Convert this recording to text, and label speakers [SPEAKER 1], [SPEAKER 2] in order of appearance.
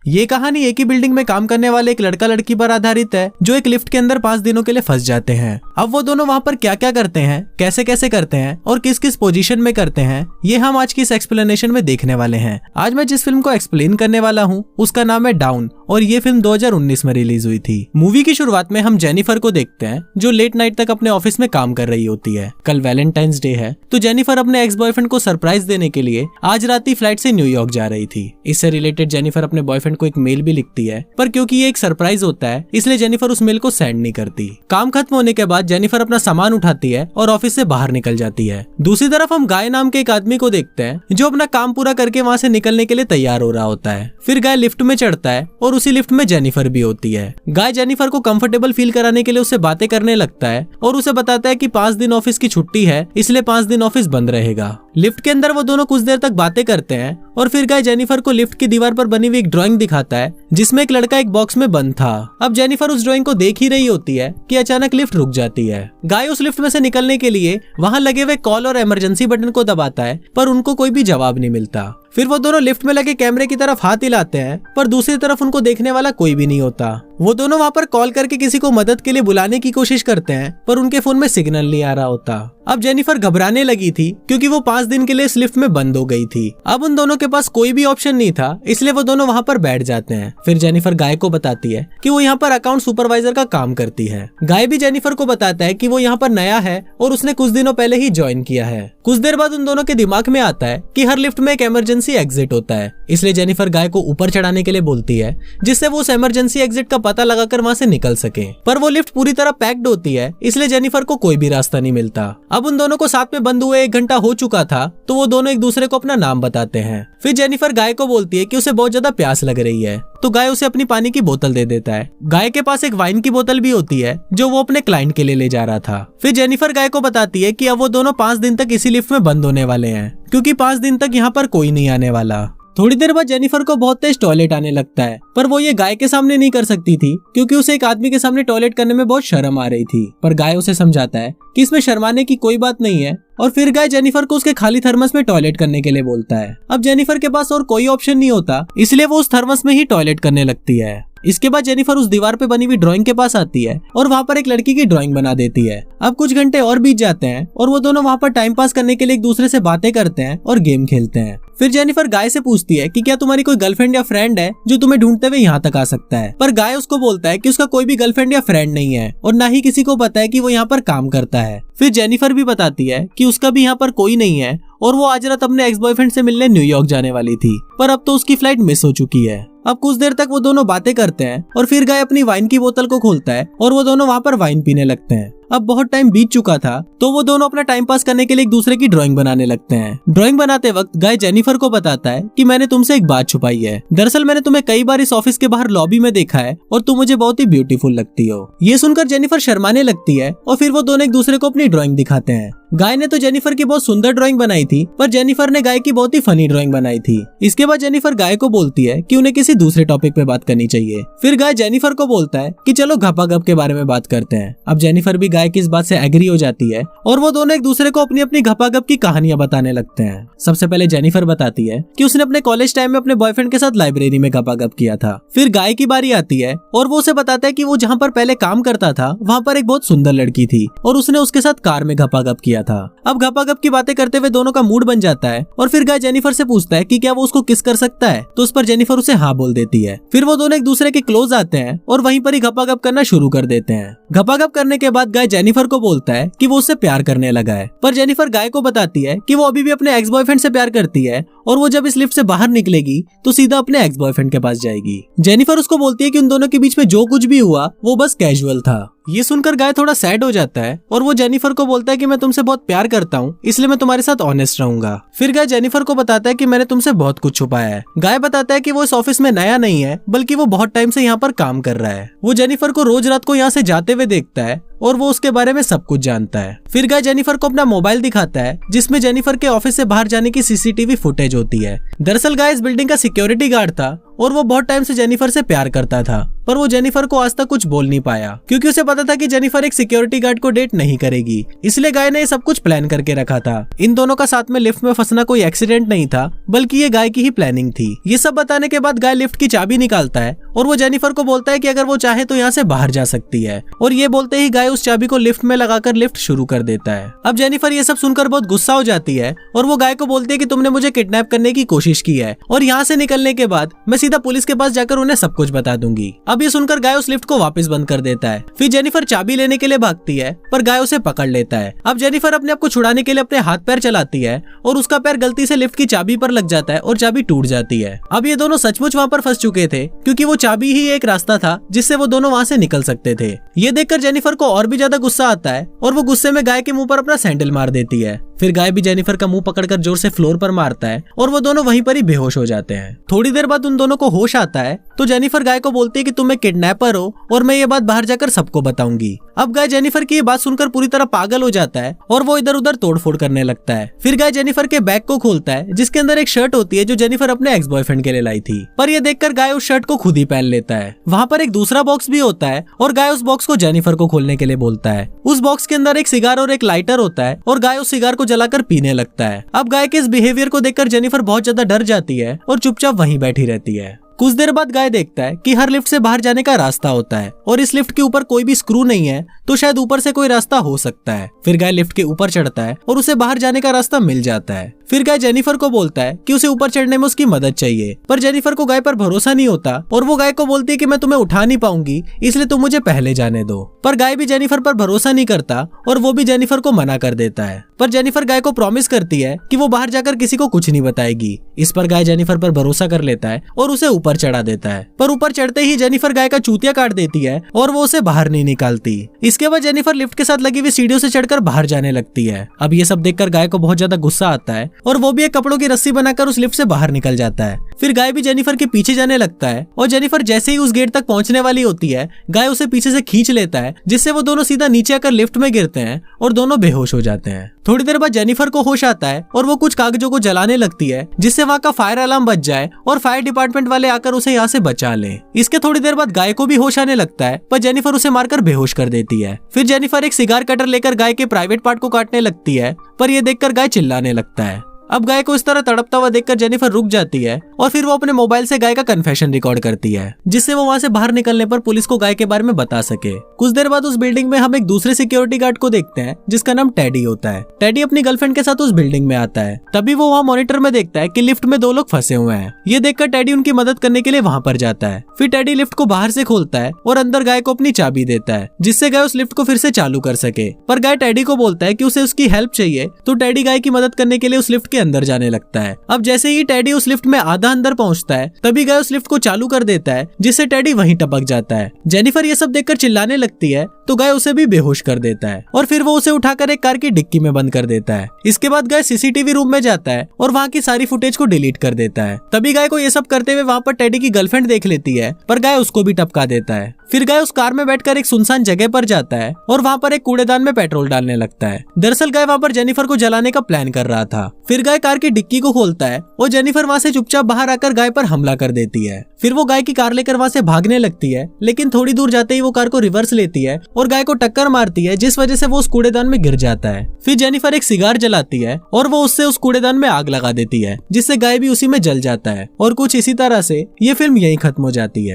[SPEAKER 1] ये कहानी एक ही बिल्डिंग में काम करने वाले एक लड़का लड़की पर आधारित है जो एक लिफ्ट के अंदर 5 दिनों के लिए फंस जाते हैं। अब वो दोनों वहाँ पर क्या क्या करते हैं, कैसे कैसे करते हैं और किस किस पोजीशन में करते हैं, ये हम आज की इस एक्सप्लेनेशन में देखने वाले हैं। आज मैं जिस फिल्म को एक्सप्लेन करने वाला हूँ उसका नाम है डाउन और ये फिल्म 2019 में रिलीज हुई थी। मूवी की शुरुआत में हम जेनिफर को देखते हैं जो लेट नाइट तक अपने ऑफिस में काम कर रही होती है। कल वैलेंटाइंस डे है तो जेनिफर अपने एक्स बॉयफ्रेंड को सरप्राइज देने के लिए आज रात ही फ्लाइट से न्यूयॉर्क जा रही थी। इससे रिलेटेड जेनिफर अपने बॉयफ्रेंड को एक मेल भी लिखती है, पर क्योंकि ये एक सरप्राइज होता है इसलिए जेनिफर उस मेल को सेंड नहीं करती। काम खत्म होने के बाद जेनिफर अपना सामान उठाती है और ऑफिस से बाहर निकल जाती है। दूसरी तरफ हम गाय नाम के एक आदमी को देखते हैं जो अपना काम पूरा करके वहाँ से निकलने के लिए तैयार हो रहा होता है। फिर गाय लिफ्ट में चढ़ता है और उसी लिफ्ट में जेनिफर भी होती है। गाय जेनिफर को कंफर्टेबल फील कराने के लिए उससे बातें करने लगता है और उसे बताता है कि 5 दिन ऑफिस की छुट्टी है इसलिए 5 दिन ऑफिस बंद रहेगा। लिफ्ट के अंदर वो दोनों कुछ देर तक बातें करते हैं और फिर गाय जेनिफर को लिफ्ट की दीवार पर बनी हुई एक ड्राइंग दिखाता है जिसमें एक लड़का एक बॉक्स में बंद था। अब जेनिफर उस ड्राइंग को देख ही रही होती है कि अचानक लिफ्ट रुक जाती है। गाय उस लिफ्ट में से निकलने के लिए वहां लगे हुए कॉल और इमरजेंसी बटन को दबाता है पर उनको कोई भी जवाब नहीं मिलता। फिर वो दोनों लिफ्ट में लगे कैमरे की तरफ हाथ हिलाते हैं पर दूसरी तरफ उनको देखने वाला कोई भी नहीं होता। वो दोनों वहाँ पर कॉल करके किसी को मदद के लिए बुलाने की कोशिश करते हैं पर उनके फोन में सिग्नल नहीं आ रहा होता। अब जेनिफर घबराने लगी थी क्योंकि वो 5 दिन के लिए इस लिफ्ट में बंद हो गई थी। अब उन दोनों के पास कोई भी ऑप्शन नहीं था इसलिए वो दोनों वहाँ पर बैठ जाते हैं। फिर जेनिफर गाय को बताती है कि वो यहाँ पर अकाउंट सुपरवाइजर का काम करती है। गाय भी जेनिफर को बताता है कि वो यहाँ पर नया है और उसने कुछ दिनों पहले ही ज्वाइन किया है। कुछ देर बाद उन दोनों के दिमाग में आता है कि हर लिफ्ट में एक इमरजेंसी एग्जिट होता है, इसलिए जेनिफर गाय को ऊपर चढ़ाने के लिए बोलती है जिससे वो उस इमरजेंसी एग्जिट का पता लगाकर वहाँ से निकल सके। पर वो लिफ्ट पूरी तरह पैक्ड होती है इसलिए जेनिफर को कोई भी रास्ता नहीं मिलता। अब उन दोनों को साथ में बंद हुए 1 घंटा हो चुका था तो वो दोनों एक दूसरे को अपना नाम बताते हैं। फिर जेनिफर गाय को बोलती है कि उसे बहुत ज्यादा प्यास लग रही है तो गाय उसे अपनी पानी की बोतल दे देता है। गाय के पास एक वाइन की बोतल भी होती है जो वो अपने क्लाइंट के लिए ले जा रहा था। फिर जेनिफर गाय को बताती है कि अब वो दोनों 5 दिन तक इसी लिफ्ट में बंद होने वाले हैं क्योंकि 5 दिन तक यहाँ पर कोई नहीं आने वाला। थोड़ी देर बाद जेनिफर को बहुत तेज टॉयलेट आने लगता है पर वो ये गाय के सामने नहीं कर सकती थी क्योंकि उसे एक आदमी के सामने टॉयलेट करने में बहुत शर्म आ रही थी। पर गाय उसे समझाता है कि इसमें शर्माने की कोई बात नहीं है और फिर गाय जेनिफर को उसके खाली थर्मस में टॉयलेट करने के लिए बोलता है। अब जेनिफर के पास और कोई ऑप्शन नहीं होता इसलिए वो उस थर्मस में ही टॉयलेट करने लगती है। इसके बाद जेनिफर उस दीवार पे बनी हुई ड्राइंग के पास आती है और वहाँ पर एक लड़की की ड्राइंग बना देती है। अब कुछ घंटे और बीत जाते हैं और वो दोनों वहाँ पर टाइम पास करने के लिए एक दूसरे से बातें करते हैं और गेम खेलते हैं। फिर जेनिफर गाय से पूछती है कि क्या तुम्हारी कोई गर्लफ्रेंड या फ्रेंड है जो तुम्हें ढूंढते हुए यहाँ तक आ सकता है। पर गाय उसको बोलता है कि उसका कोई भी गर्लफ्रेंड या फ्रेंड नहीं है और ना ही किसी को पता है कि वो यहाँ पर काम करता है। फिर जेनिफर भी बताती है कि उसका भी यहाँ पर कोई नहीं है और वो आज रात अपने एक्स बॉयफ्रेंड से मिलने न्यूयॉर्क जाने वाली थी पर अब तो उसकी फ्लाइट मिस हो चुकी है। अब कुछ देर तक वो दोनों बातें करते हैं और फिर गाय अपनी वाइन की बोतल को खोलता है और वो दोनों वहाँ पर वाइन पीने लगते हैं। अब बहुत टाइम बीत चुका था तो वो दोनों अपना टाइम पास करने के लिए एक दूसरे की ड्राइंग बनाने लगते हैं। ड्राइंग बनाते वक्त गाय जेनिफर को बताता है कि मैंने तुमसे एक बात छुपाई है। दरअसल मैंने तुम्हें कई बार इस ऑफिस के बाहर लॉबी में देखा है और तुम मुझे बहुत ही ब्यूटीफुल लगती हो। ये सुनकर जेनिफर शर्माने लगती है और फिर वो दोनों एक दूसरे को अपनी ड्राइंग दिखाते हैं। गाय ने तो जेनिफर की बहुत सुंदर ड्राइंग बनाई थी पर जेनिफर ने गाय की बहुत ही फनी ड्राइंग बनाई थी। इसके बाद जेनिफर गाय को बोलती है कि उन्हें किसी दूसरे टॉपिक पे बात करनी चाहिए। फिर गाय जेनिफर को बोलता है कि चलो घपाघप के बारे में बात करते हैं। अब जेनिफर भी गाय की इस बात से एग्री हो जाती है और वो दोनों एक दूसरे को अपनी अपनी घपाघप की कहानियां बताने लगते हैं। सबसे पहले जेनिफर बताती है कि उसने अपने कॉलेज टाइम में अपने बॉयफ्रेंड के साथ लाइब्रेरी में घपाघप किया था। फिर गाय की बारी आती है और वो उसे बताता है कि वो जहाँ पर पहले काम करता था वहाँ पर एक बहुत सुंदर लड़की थी और उसने उसके साथ कार में घपाघप किया था। अब घपाघप की बातें करते हुए दोनों का मूड बन जाता है और फिर गाय जेनिफर से पूछता है कि क्या वो उसको किस कर सकता है तो उस पर जेनिफर उसे हाँ बोल देती है। फिर वो दोनों एक दूसरे के क्लोज आते हैं और वहीं पर ही घपाघप करना शुरू कर देते हैं। घपाघप करने के बाद गाय जेनिफर को बोलता है कि वो उससे प्यार करने लगा है पर जेनिफर गाय को बताती है कि वो अभी भी अपने एक्स बॉयफ्रेंड से प्यार करती है और वो जब इस लिफ्ट से बाहर निकलेगी तो सीधा अपने एक्स बॉयफ्रेंड के पास जाएगी। जेनिफर उसको बोलती है कि उन दोनों के बीच में जो कुछ भी हुआ वो बस कैजुअल था। ये सुनकर गाय थोड़ा सैड हो जाता है और वो जेनिफर को बोलता है कि मैं तुमसे बहुत प्यार करता हूँ इसलिए मैं तुम्हारे साथ ऑनेस्ट रहूंगा। फिर गाय जेनिफर को बताता है कि मैंने तुमसे बहुत कुछ छुपाया है। गाय बताता है कि वो इस ऑफिस में नया नहीं है बल्कि वो बहुत टाइम से यहाँ पर काम कर रहा है। वो जेनिफर को रोज रात को यहाँ से जाते हुए देखता है और वो उसके बारे में सब कुछ जानता है। फिर गाय जेनिफर को अपना मोबाइल दिखाता है जिसमें जेनिफर के ऑफिस से बाहर जाने की सीसीटीवी फुटेज होती है। दरअसल गाय इस बिल्डिंग का सिक्योरिटी गार्ड था और वो बहुत टाइम से जेनिफर से प्यार करता था पर वो जेनिफर को आज तक कुछ बोल नहीं पाया, क्योंकि उसे पता था कि जेनिफर एक सिक्योरिटी गार्ड को डेट नहीं करेगी। इसलिए गाय ने ये सब कुछ प्लान करके रखा था। इन दोनों का साथ में लिफ्ट में फंसना कोई एक्सीडेंट नहीं था, बल्कि ये गाय की ही प्लानिंग थी। ये सब बताने के बाद गाय लिफ्ट की चाबी निकालता है और वो जेनिफर को बोलता है कि अगर वो चाहे तो यहाँ से बाहर जा सकती है। और ये बोलते ही गाय उस चाबी को लिफ्ट में लगाकर लिफ्ट शुरू कर देता है। अब जेनिफर ये सब सुनकर बहुत गुस्सा हो जाती है और वो गाय को बोलती है कि तुमने मुझे किडनैप करने की कोशिश की है और यहाँ से निकलने के बाद मैं सीधा पुलिस के पास जाकर उन्हें सब कुछ बता दूंगी। अब ये सुनकर गाय उस लिफ्ट को वापस बंद कर देता है। फिर जेनिफर चाबी लेने के लिए भागती है, पर गाय उसे पकड़ लेता है। अब जेनिफर अपने आप को छुड़ाने के लिए अपने हाथ पैर चलाती है और उसका पैर गलती से लिफ्ट की चाबी पर लग जाता है और चाबी टूट जाती है। अब ये दोनों सचमुच वहाँ पर फंस चुके थे, क्योंकि वो चाबी ही एक रास्ता था जिससे वो दोनों वहाँ से निकल सकते थे। ये देखकर जेनिफर को और भी ज्यादा गुस्सा आता है और वो गुस्से में गाय के मुंह पर अपना सैंडल मार देती है। फिर गाय भी जेनिफर का मुंह पकड़कर जोर से फ्लोर पर मारता है और वो दोनों वहीं पर ही बेहोश हो जाते हैं। थोड़ी देर बाद उन दोनों को होश आता है तो जेनिफर गाय को बोलती है कि तुम एक किडनैपर हो और मैं ये बात बाहर जाकर सबको बताऊंगी। अब गाय जेनिफर की ये बात सुनकर पूरी तरह पागल हो जाता है और वो इधर उधर तोड़फोड़ करने लगता है। फिर गाय जेनिफर के बैग को खोलता है, जिसके अंदर एक शर्ट होती है जो जेनिफर अपने एक्स बॉयफ्रेंड के लिए लाई थी। पर ये देखकर गाय उस शर्ट को खुद ही पहन लेता है। वहाँ पर एक दूसरा बॉक्स भी होता है और गाय उस बॉक्स को जेनिफर को खोलने के लिए बोलता है। उस बॉक्स के अंदर एक सिगार और एक लाइटर होता है और गाय उस सिगार को जलाकर पीने लगता है। अब गाय के इस बिहेवियर को देखकर जेनिफर बहुत ज्यादा डर जाती है और चुपचाप वहीं बैठी रहती है। कुछ देर बाद गाय देखता है कि हर लिफ्ट से बाहर जाने का रास्ता होता है और इस लिफ्ट के ऊपर कोई भी स्क्रू नहीं है, तो शायद ऊपर से कोई रास्ता हो सकता है। फिर गाय लिफ्ट के ऊपर चढ़ता है और उसे बाहर जाने का रास्ता मिल जाता है। फिर गाय जेनिफर को बोलता है कि उसे ऊपर चढ़ने में उसकी मदद चाहिए, पर जेनिफर को गाय पर भरोसा नहीं होता और वो गाय को बोलती है कि मैं तुम्हें उठा नहीं पाऊंगी, इसलिए तुम मुझे पहले जाने दो। पर गाय भी जेनिफर पर भरोसा नहीं करता और वो भी जेनिफर को मना कर देता है। पर जेनिफर गाय को प्रॉमिस करती है कि वो बाहर जाकर किसी को कुछ नहीं बताएगी। इस पर गाय जेनिफर पर भरोसा कर लेता है और उसे ऊपर चढ़ा देता है। पर ऊपर चढ़ते ही जेनिफर गाय का चूतिया काट देती है और वो उसे बाहर नहीं निकालती। इसके बाद जेनिफर लिफ्ट के साथ लगी हुई सीढ़ियों से चढ़कर बाहर जाने लगती है। अब ये सब देखकर गाय को बहुत ज्यादा गुस्सा आता है और वो भी एक कपड़ों की रस्सी बनाकर उस लिफ्ट से बाहर निकल जाता है। फिर गाय भी जेनिफर के पीछे जाने लगता है और जेनिफर जैसे ही उस गेट तक पहुंचने वाली होती है, गाय उसे पीछे से खींच लेता है, जिससे वो दोनों सीधा नीचे आकर लिफ्ट में गिरते हैं और दोनों बेहोश हो जाते हैं। थोड़ी देर बाद जेनिफर को होश आता है और वो कुछ कागजों को जलाने लगती है, जिससे वहाँ का फायर अलार्म बज जाए और फायर डिपार्टमेंट वाले आकर उसे यहाँ से बचा ले। इसके थोड़ी देर बाद गाय को भी होश आने लगता है, पर जेनिफर उसे मारकर बेहोश कर देती है। फिर जेनिफर एक सिगार कटर लेकर गाय के प्राइवेट पार्ट को काटने लगती है, पर यह देखकर गाय चिल्लाने लगता है। अब गाय को इस तरह तड़पता हुआ देखकर जेनिफर रुक जाती है और फिर वो अपने मोबाइल से गाय का कन्फेशन रिकॉर्ड करती है, जिससे वो वहाँ से बाहर निकलने पर पुलिस को गाय के बारे में बता सके। कुछ देर बाद उस बिल्डिंग में हम एक दूसरे सिक्योरिटी गार्ड को देखते हैं, जिसका नाम टेडी होता है। टेडी अपनी गर्लफ्रेंड के साथ उस बिल्डिंग में आता है। तभी वो वहाँ मॉनिटर में देखता है कि लिफ्ट में 2 लोग फंसे हुए हैं। ये देखकर टेडी उनकी मदद करने के लिए वहाँ पर जाता है। फिर टेडी लिफ्ट को बाहर से खोलता है और अंदर गाय को अपनी चाबी देता है, जिससे गाय उस लिफ्ट को फिर से चालू कर सके। पर गाय टेडी को बोलता है कि उसे उसकी हेल्प चाहिए, तो टेडी गाय की मदद करने के लिए उस लिफ्ट के अंदर जाने लगता है। अब जैसे ही टेडी उस लिफ्ट में आधा अंदर पहुंचता है, तभी गाय उस लिफ्ट को चालू कर देता है, जिससे टेडी वहीं टपक जाता है। जेनिफर ये सब देखकर चिल्लाने लगती है, तो गाय उसे भी बेहोश कर देता है और फिर वो उसे उठाकर एक कार की डिक्की में बंद कर देता है। इसके बाद गाय सीसीटीवी रूम में जाता है और वहाँ की सारी फुटेज को डिलीट कर देता है। तभी गाय को ये सब करते हुए वहाँ पर टेडी की गर्लफ्रेंड देख लेती है, पर गाय उसको भी टपका देता है। फिर गाय उस कार में बैठकर एक सुनसान जगह पर जाता है और वहाँ पर एक कूड़ेदान में पेट्रोल डालने लगता है। दरअसल गाय वहाँ पर जेनिफर को जलाने का प्लान कर रहा था। फिर गाय कार की डिक्की को खोलता है और जेनिफर वहाँ से चुपचाप बाहर आकर गाय पर हमला कर देती है। फिर वो गाय की कार लेकर वहाँ से भागने लगती है, लेकिन थोड़ी दूर जाते ही वो कार को रिवर्स लेती है और गाय को टक्कर मारती है, जिस वजह से वो उस कूड़ेदान में गिर जाता है। फिर जेनिफर एक सिगार जलाती है और वो उससे उस कूड़ेदान में आग लगा देती है, जिससे गाय भी उसी में जल जाता है। और कुछ इसी तरह से ये फिल्म यहीं खत्म हो जाती है।